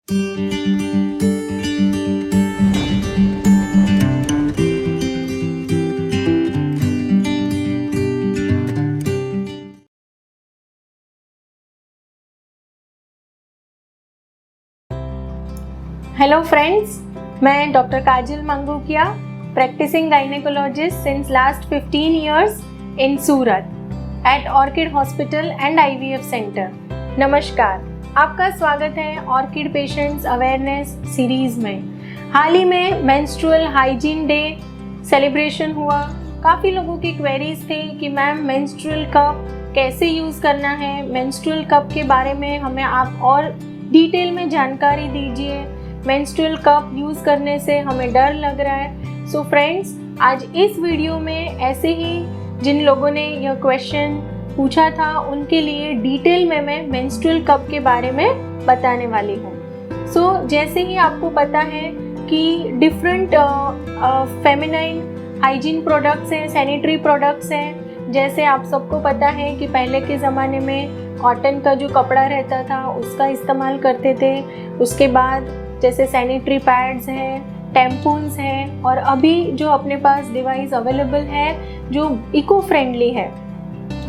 Hello friends, मैं doctor Kajal Mangukiya, practising gynaecologist since last 15 years in Surat at Orchid hospital and IVF centre. नमस्कार, आपका स्वागत है ऑर्किड पेशेंट्स अवेयरनेस सीरीज़ में। हाल ही में मेंस्ट्रुअल हाइजीन डे सेलिब्रेशन हुआ। काफ़ी लोगों की क्वेरीज थे कि मैम मेंस्ट्रुअल कप कैसे यूज़ करना है, मेंस्ट्रुअल कप के बारे में हमें आप और डिटेल में जानकारी दीजिए। मेंस्ट्रुअल कप यूज़ करने से हमें डर लग रहा है। सो फ्रेंड्स, आज इस वीडियो में ऐसे ही जिन लोगों ने यह क्वेश्चन पूछा था उनके लिए डिटेल में मैं मेंस्ट्रुअल कप के बारे में बताने वाली हूँ। सो जैसे ही आपको पता है कि डिफरेंट फेमिनाइन हाइजीन प्रोडक्ट्स हैं, सैनिटरी प्रोडक्ट्स हैं। जैसे आप सबको पता है कि पहले के ज़माने में कॉटन का जो कपड़ा रहता था उसका इस्तेमाल करते थे। उसके बाद जैसे सैनिटरी पैड्स हैं, टैम्पून्स हैं, और अभी जो अपने पास डिवाइस अवेलेबल है जो इको फ्रेंडली है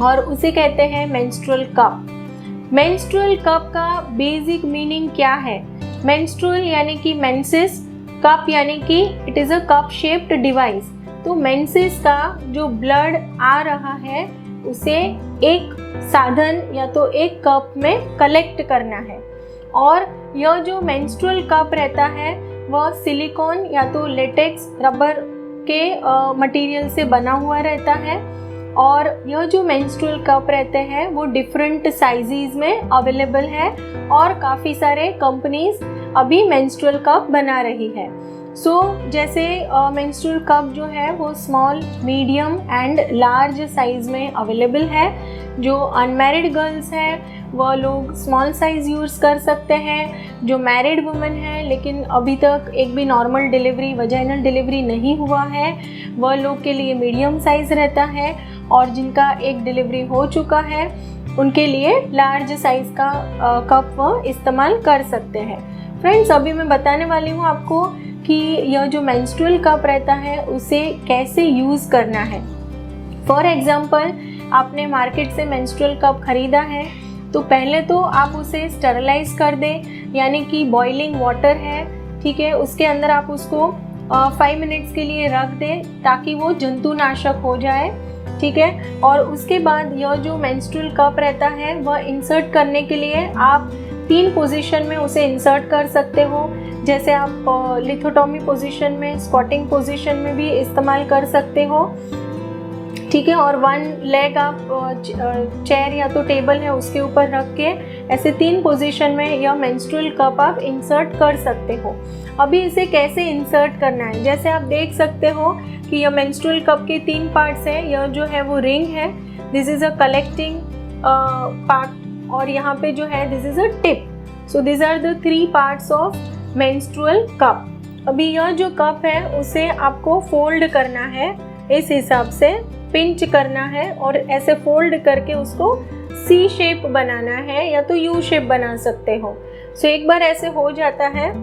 और उसे कहते हैं मेंस्ट्रुअल कप। मेंस्ट्रुअल कप का बेसिक मीनिंग क्या है? मेंस्ट्रुअल यानी कि मेंसेस, कप यानी कि it is a cup shaped device. तो मेंसेस का जो ब्लड आ रहा है उसे एक साधन या तो एक कप में कलेक्ट करना है, और यह जो मेंस्ट्रुअल कप रहता है वह सिलिकॉन या तो लेटेक्स रबर के मटेरियल से बना हुआ रहता है। और यह जो मेंस्ट्रुअल कप रहते हैं वो डिफरेंट साइजेस में अवेलेबल है और काफ़ी सारे कंपनीज अभी मेंस्ट्रुअल कप बना रही है। जैसे मेंस्ट्रुअल कप जो है वो small, medium and large size में अवेलेबल है। जो अनमैरिड गर्ल्स हैं वह लोग स्मॉल साइज़ यूज़ कर सकते हैं। जो मैरिड वुमेन है लेकिन अभी तक एक भी नॉर्मल डिलीवरी, वजाइनल डिलीवरी नहीं हुआ है, वह लोग के लिए मीडियम साइज़ रहता है। और जिनका एक डिलीवरी हो चुका है उनके लिए लार्ज साइज़ का कप वह इस्तेमाल कर सकते हैं। फ्रेंड्स, अभी मैं बताने वाली हूँ आपको कि यह जो मेंस्ट्रुअल कप रहता है उसे कैसे यूज़ करना है। फॉर एग्ज़ाम्पल, आपने मार्केट से मेंस्ट्रुअल कप ख़रीदा है तो पहले तो आप उसे स्टरलाइज कर दें, यानी कि बॉइलिंग वाटर है, ठीक है, उसके अंदर आप उसको 5 मिनट्स के लिए रख दें ताकि वो जंतुनाशक हो जाए, ठीक है। और उसके बाद यह जो मेंस्ट्रुअल कप रहता है वह इंसर्ट करने के लिए आप 3 पोजीशन में उसे इंसर्ट कर सकते हो। जैसे आप लिथोटॉमी पोजीशन में, स्क्वाटिंग पोजीशन में भी इस्तेमाल कर सकते हो, ठीक है। और 1 लेग आप चेयर या तो टेबल है उसके ऊपर रख के ऐसे 3 पोजीशन में यह मेंस्ट्रुअल कप आप इंसर्ट कर सकते हो। अभी इसे कैसे इंसर्ट करना है, जैसे आप देख सकते हो कि यह मेंस्ट्रुअल कप के 3 पार्ट्स हैं। यह जो है वो रिंग है, this is a collecting part, और यहाँ पे जो है this is a tip. So this are the 3 parts of menstrual cup. अभी यह जो कप है उसे आपको फोल्ड करना है, इस हिसाब से पिंच करना है और ऐसे फोल्ड करके उसको सी शेप बनाना है या तो यू शेप बना सकते हो। सो एक बार ऐसे हो जाता है।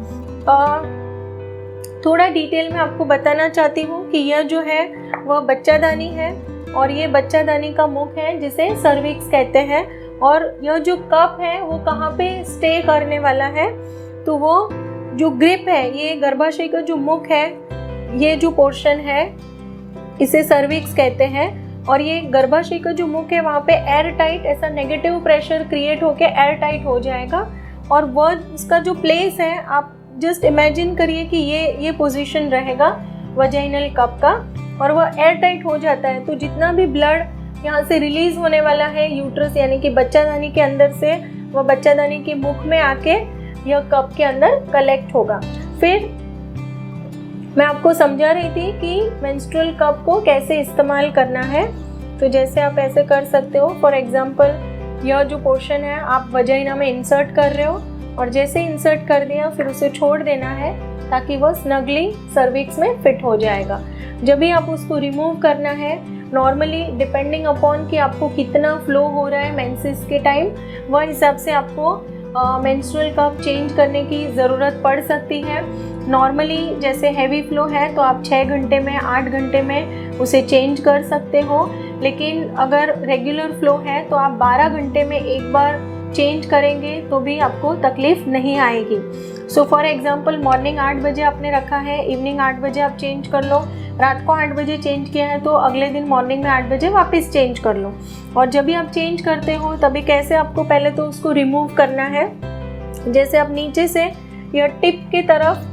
थोड़ा डिटेल में आपको बताना चाहती हूँ कि यह जो है वह बच्चादानी है और ये बच्चादानी का मुख है जिसे सर्विक्स कहते हैं। और यह जो कप है वो कहाँ पे स्टे करने वाला है, तो वो जो ग्रिप है, ये गर्भाशय का जो मुख है, ये जो पोर्शन है इसे सर्विक्स कहते हैं। और ये गर्भाशय का जो मुख है वहाँ पे एयर टाइट, ऐसा नेगेटिव प्रेशर क्रिएट होके एयर टाइट हो जाएगा। और वह उसका जो प्लेस है, आप जस्ट इमेजिन करिए कि ये पोजीशन रहेगा वजाइनल कप का, और वह एयर टाइट हो जाता है। तो जितना भी ब्लड यहाँ से रिलीज होने वाला है यूट्रस यानी कि बच्चादानी के अंदर से, वह बच्चादानी के मुख में आके यह कप के अंदर कलेक्ट होगा। फिर मैं आपको समझा रही थी कि मेंस्ट्रुअल कप को कैसे इस्तेमाल करना है। तो जैसे आप ऐसे कर सकते हो, फॉर एग्जांपल यह जो पोर्शन है आप वजाइना में इंसर्ट कर रहे हो, और जैसे इंसर्ट कर दिया फिर उसे छोड़ देना है ताकि वह स्नगली सर्विक्स में फिट हो जाएगा। जब भी आप उसको रिमूव करना है, नॉर्मली डिपेंडिंग अपॉन कि आपको कितना फ्लो हो रहा है मेंसेस के टाइम, वह हिसाब से आपको मेंस्ट्रुअल कप चेंज करने की ज़रूरत पड़ सकती है। नॉर्मली जैसे हैवी फ्लो है तो आप 6 घंटे में 8 घंटे में उसे चेंज कर सकते हो, लेकिन अगर रेगुलर फ्लो है तो आप 12 घंटे में एक बार चेंज करेंगे तो भी आपको तकलीफ़ नहीं आएगी। सो फॉर एग्जांपल मॉर्निंग 8 बजे आपने रखा है, इवनिंग 8 बजे आप चेंज कर लो, रात को 8 बजे चेंज किया है तो अगले दिन मॉर्निंग में 8 बजे वापस चेंज कर लो। और जब भी आप चेंज करते हो तभी कैसे आपको पहले तो उसको रिमूव करना है। जैसे आप नीचे से या टिप की तरफ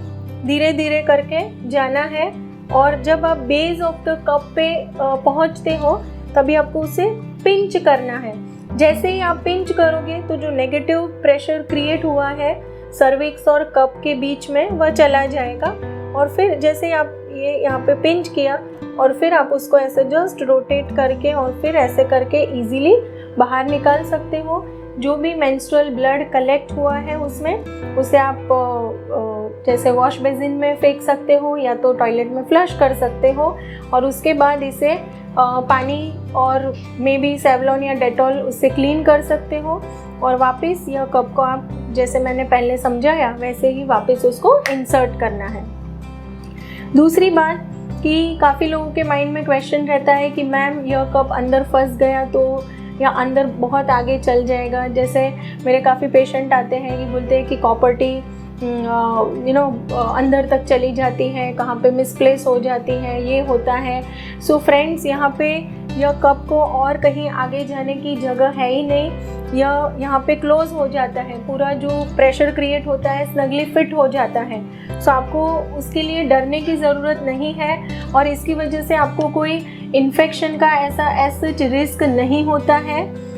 धीरे धीरे करके जाना है, और जब आप बेस ऑफ द कप पे पहुंचते हो तभी आपको उसे पिंच करना है। जैसे ही आप पिंच करोगे तो जो नेगेटिव प्रेशर क्रिएट हुआ है सर्विक्स और कप के बीच में वह चला जाएगा। और फिर जैसे आप ये यहाँ पे पिंच किया और फिर आप उसको ऐसे जस्ट रोटेट करके और फिर ऐसे करके इजीली बाहर निकाल सकते हो। जो भी मेंस्ट्रुअल ब्लड कलेक्ट हुआ है उसमें उसे आप जैसे वॉश बेसिन में फेंक सकते हो या तो टॉयलेट में फ्लश कर सकते हो, और उसके बाद इसे पानी और मे बी सेवलॉन या डेटॉल उससे क्लीन कर सकते हो, और वापस यह कप को आप जैसे मैंने पहले समझाया वैसे ही वापस उसको इंसर्ट करना है। दूसरी बात कि काफ़ी लोगों के माइंड में क्वेश्चन रहता है कि मैम यह कप अंदर फंस गया तो या अंदर बहुत आगे चल जाएगा। जैसे मेरे काफ़ी पेशेंट आते हैं कि बोलते हैं कि कॉपर्टी अंदर तक चली जाती है, कहाँ पे मिसप्लेस हो जाती है, ये होता है। सो फ्रेंड्स, यहाँ पे यह कप को और कहीं आगे जाने की जगह है ही नहीं, यह यहाँ पे क्लोज हो जाता है, पूरा जो प्रेशर क्रिएट होता है स्नगली फिट हो जाता है। सो आपको उसके लिए डरने की ज़रूरत नहीं है, और इसकी वजह से आपको कोई इन्फेक्शन का ऐसा रिस्क नहीं होता है।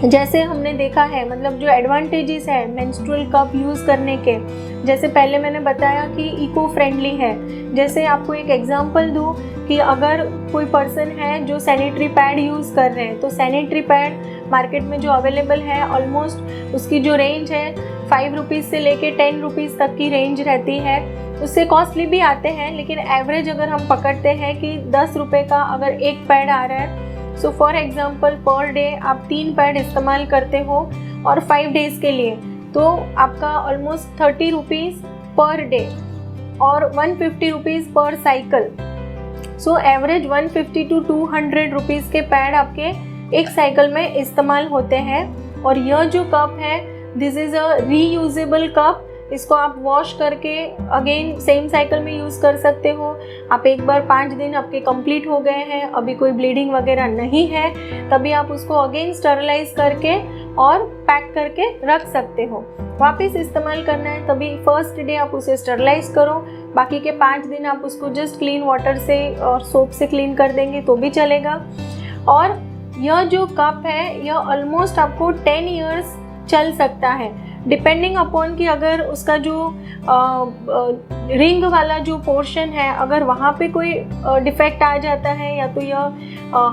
जैसे हमने देखा है, मतलब जो एडवांटेजेस है मेंस्ट्रुअल कप यूज़ करने के, जैसे पहले मैंने बताया कि इको फ्रेंडली है। जैसे आपको एक एग्जांपल दूँ कि अगर कोई पर्सन है जो सैनिटरी पैड यूज़ कर रहे हैं, तो सैनिटरी पैड मार्केट में जो अवेलेबल है ऑलमोस्ट उसकी जो रेंज है 5 रुपीज़ से लेके 10 रुपीज़ तक की रेंज रहती है। उससे कॉस्टली भी आते हैं, लेकिन एवरेज अगर हम पकड़ते हैं कि 10 रुपये का अगर एक पैड आ रहा है, so for example per day आप 3 पैड इस्तेमाल करते हो और 5 डेज़ के लिए, तो आपका ऑलमोस्ट 30 रुपीज़ पर डे और 150 रुपीज़ पर cycle. So average 150 to 200 rupees के पैड आपके एक साइकिल में इस्तेमाल होते हैं। और यह जो कप है, this is a reusable cup. इसको आप वॉश करके अगेन सेम साइकिल में यूज़ कर सकते हो। आप एक बार 5 दिन आपके कंप्लीट हो गए हैं, अभी कोई ब्लीडिंग वगैरह नहीं है, तभी आप उसको अगेन स्टरलाइज करके और पैक करके रख सकते हो। वापस इस्तेमाल करना है तभी फर्स्ट डे आप उसे स्टरलाइज करो, बाकी के 5 दिन आप उसको जस्ट क्लीन वाटर से और सोप से क्लीन कर देंगे तो भी चलेगा। और यह जो कप है यह ऑलमोस्ट आपको 10 ईयर्स चल सकता है, डिपेंडिंग अपॉन कि अगर उसका जो रिंग वाला जो पोर्शन है अगर वहाँ पे कोई डिफेक्ट आ जाता है या तो यह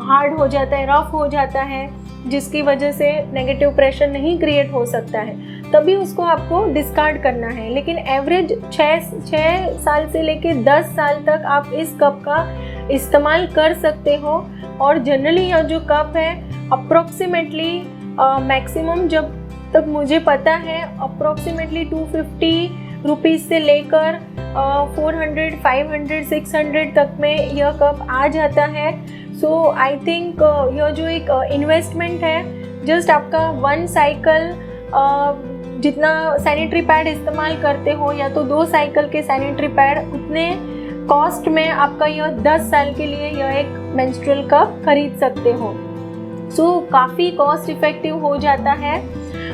हार्ड हो जाता है, रफ हो जाता है, जिसकी वजह से नेगेटिव प्रेशर नहीं क्रिएट हो सकता है, तभी उसको आपको डिस्कार्ड करना है। लेकिन एवरेज 6 साल से लेके 10 साल तक आप इस कप का इस्तेमाल कर सकते हो। और जनरली यह जो कप है अप्रोक्सीमेटली मैक्सिमम जब तक मुझे पता है अप्रोक्सीमेटली 250 रुपीज़ से लेकर 400, 500, 600 तक में यह कप आ जाता है। सो आई थिंक यह जो एक इन्वेस्टमेंट है, जस्ट आपका 1 साइकिल जितना सैनिटरी पैड इस्तेमाल करते हो या तो 2 साइकिल के सैनिटरी पैड, उतने कॉस्ट में आपका यह 10 साल के लिए यह एक मेंस्ट्रुअल कप खरीद सकते हो। सो काफ़ी कॉस्ट इफ़ेक्टिव हो जाता है।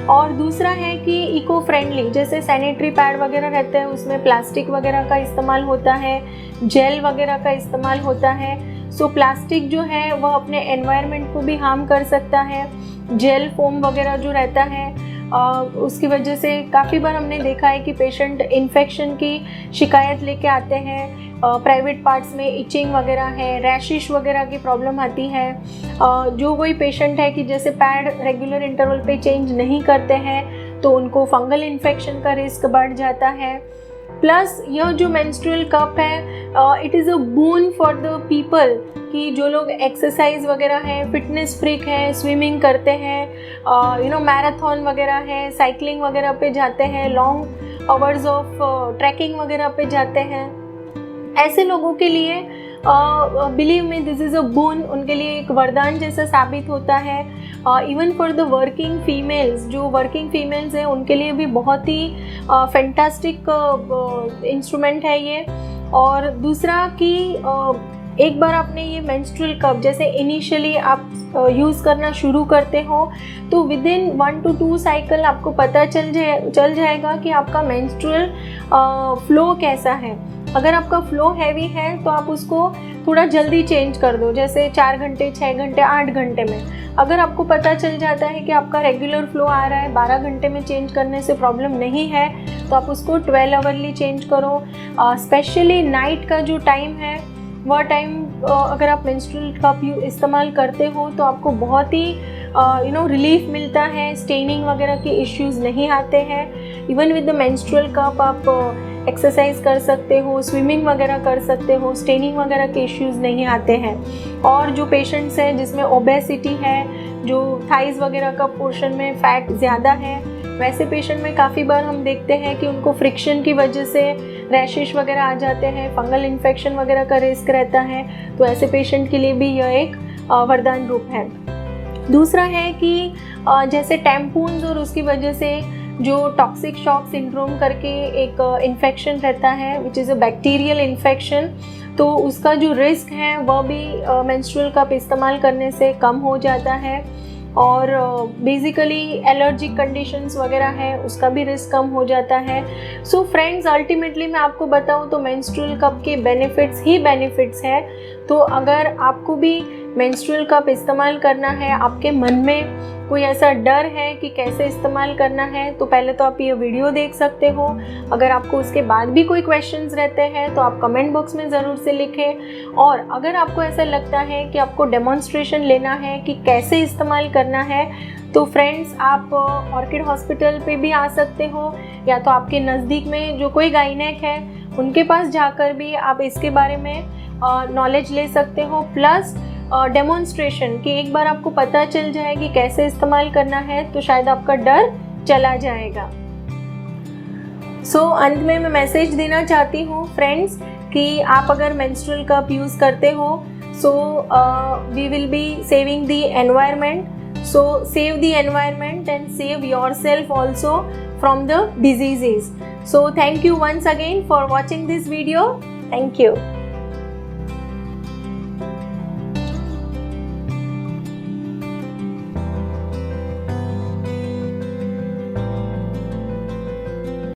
और दूसरा है कि इको फ्रेंडली, जैसे सैनिटरी पैड वगैरह रहते हैं उसमें प्लास्टिक वगैरह का इस्तेमाल होता है, जेल वगैरह का इस्तेमाल होता है। सो प्लास्टिक जो है वह अपने एनवायरनमेंट को भी हार्म कर सकता है। जेल फोम वगैरह जो रहता है उसकी वजह से काफ़ी बार हमने देखा है कि पेशेंट इन्फेक्शन की शिकायत लेके आते हैं, प्राइवेट पार्ट्स में इचिंग वगैरह है, रैशिश वगैरह की प्रॉब्लम आती है। जो कोई पेशेंट है कि जैसे पैड रेगुलर इंटरवल पे चेंज नहीं करते हैं तो उनको फंगल इन्फेक्शन का रिस्क बढ़ जाता है। प्लस यह जो मेंस्ट्रुअल कप है it is a boon for the people कि जो लोग एक्सरसाइज वगैरह है, फिटनेस फ्रीक है, स्विमिंग करते हैं, मैराथन वगैरह है, साइकिलिंग वगैरह पे जाते हैं, लॉन्ग आवर्स ऑफ ट्रैकिंग वगैरह पे जाते हैं, ऐसे लोगों के लिए believe me this is a boon, उनके लिए एक वरदान जैसा साबित होता है। Even for the working females, जो वर्किंग फीमेल्स हैं उनके लिए भी बहुत ही फैंटास्टिक इंस्ट्रूमेंट है ये। और दूसरा कि एक बार आपने ये मेंस्ट्रुअल कप जैसे इनिशियली आप यूज़ करना शुरू करते हो तो विद इन 1 to 2 साइकिल आपको पता चल जाएगा कि आपका मेंस्ट्रुअल फ्लो कैसा है। अगर आपका फ्लो हैवी है तो आप उसको थोड़ा जल्दी चेंज कर दो, जैसे 4 घंटे, 6 घंटे, 8 घंटे में। अगर आपको पता चल जाता है कि आपका रेगुलर फ्लो आ रहा है, 12 घंटे में चेंज करने से प्रॉब्लम नहीं है, तो आप उसको 12 आवरली चेंज करो। स्पेशली नाइट का जो टाइम है वह टाइम अगर आप मेंस्ट्रुअल कप इस्तेमाल करते हो तो आपको बहुत ही रिलीफ मिलता है, स्टेनिंग वगैरह के इश्यूज़ नहीं आते हैं। Even with the menstrual cup आप एक्सरसाइज कर सकते हो, स्विमिंग वगैरह कर सकते हो, स्टेनिंग वगैरह के इश्यूज़ नहीं आते हैं। और जो पेशेंट्स हैं जिसमें ओबेसिटी है, जो थाइज़ वगैरह का पोर्शन में फैट ज़्यादा है, वैसे पेशेंट में काफ़ी बार हम देखते हैं कि उनको फ्रिक्शन की वजह से रैशेस वगैरह आ जाते हैं, फंगल इन्फेक्शन वगैरह का रिस्क रहता है, तो ऐसे पेशेंट के लिए भी यह एक वरदान रूप है। दूसरा है कि जैसे टैम्पून्स और उसकी वजह से जो टॉक्सिक शॉक सिंड्रोम करके एक इन्फेक्शन रहता है which is a bacterial infection, तो उसका जो रिस्क है वह भी मेंस्ट्रुअल कप इस्तेमाल करने से कम हो जाता है। और बेसिकली एलर्जिक कंडीशंस वगैरह है उसका भी रिस्क कम हो जाता है। सो फ्रेंड्स, अल्टीमेटली मैं आपको बताऊं तो मेंस्ट्रुअल कप के बेनिफिट्स ही बेनिफिट्स है। तो अगर आपको भी मेंस्ट्रुअल कप इस्तेमाल करना है, आपके मन में कोई ऐसा डर है कि कैसे इस्तेमाल करना है, तो पहले तो आप ये वीडियो देख सकते हो। अगर आपको उसके बाद भी कोई क्वेश्चंस रहते हैं तो आप कमेंट बॉक्स में ज़रूर से लिखें। और अगर आपको ऐसा लगता है कि आपको डेमोन्स्ट्रेशन लेना है कि कैसे इस्तेमाल करना है, तो फ्रेंड्स आप ऑर्किड हॉस्पिटल पे भी आ सकते हो, या तो आपके नज़दीक में जो कोई गाइनेक है उनके पास जाकर भी आप इसके बारे में नॉलेज ले सकते हो। प्लस डेमोन्स्ट्रेशन कि एक बार आपको पता चल जाए कि कैसे इस्तेमाल करना है तो शायद आपका डर चला जाएगा। अंत में मैं मैसेज देना चाहती हूँ फ्रेंड्स कि आप अगर मेंस्ट्रुअल कप यूज़ करते हो we will be saving the environment, so save the environment and save yourself also from the diseases. So thank you once again for watching this video. Thank you.